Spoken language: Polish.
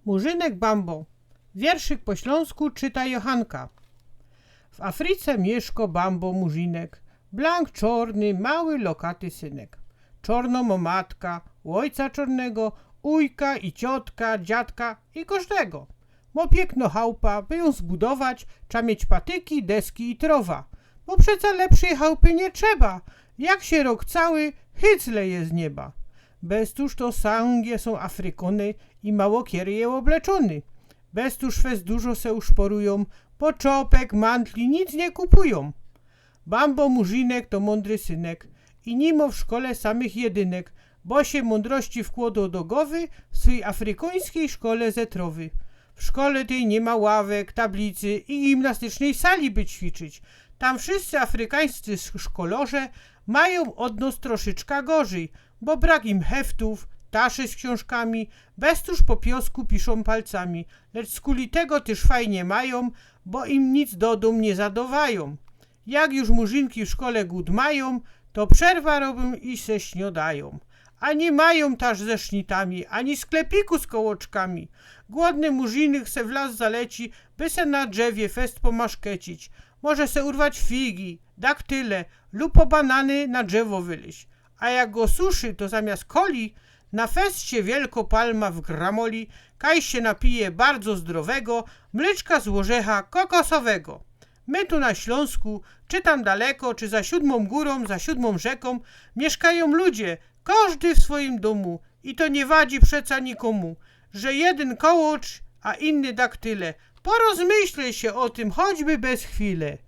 Murzynek Bambo. Wierszyk po śląsku czyta Johanka. W Afryce mieszko Bambo murzynek, blank czorny, mały lokaty synek. Czorno mo matka, ojca czornego, ujka i ciotka, dziadka i każdego. Mo piękno chałupa, by ją zbudować, trzeba mieć patyki, deski i trowa. Bo przeca lepszej chałupy nie trzeba, jak się rok cały hycle je z nieba. Beztuż to sangie są Afrykony i mało kiery je obleczony. Beztuż fez dużo se uszporują, bo czopek, mantli nic nie kupują. Bambo murzynek to mądry synek i nimo w szkole samych jedynek, bo się mądrości wkładał do głowy w swej afrykańskiej szkole zetrowy. W szkole tej nie ma ławek, tablicy i gimnastycznej sali by ćwiczyć. Tam wszyscy afrykańscy szkolorze mają od nas troszeczkę gorzej, bo brak im heftów, taszy z książkami, beztuż po piosku piszą palcami, lecz z kuli tego też fajnie mają, bo im nic do dum nie zadowają. Jak już murzynki w szkole głód mają, to przerwa robią i se śniadają. Ani mają taż ze sznitami, ani sklepiku z kołoczkami. Głodny murzynek se w las zaleci, by se na drzewie fest pomaszkecić. Może se urwać figi, daktyle lub po banany na drzewo wyleźć. A jak go suszy, to zamiast coli na feście wielkopalma w gramoli, kaj się napije bardzo zdrowego mleczka z orzecha kokosowego. My tu na Śląsku, czy tam daleko, czy za 7 górą, za 7 rzeką, mieszkają ludzie, każdy w swoim domu i to nie wadzi przeca nikomu, że jeden kołocz, a inny daktyle. Porozmyślej się o tym choćby bez chwilę.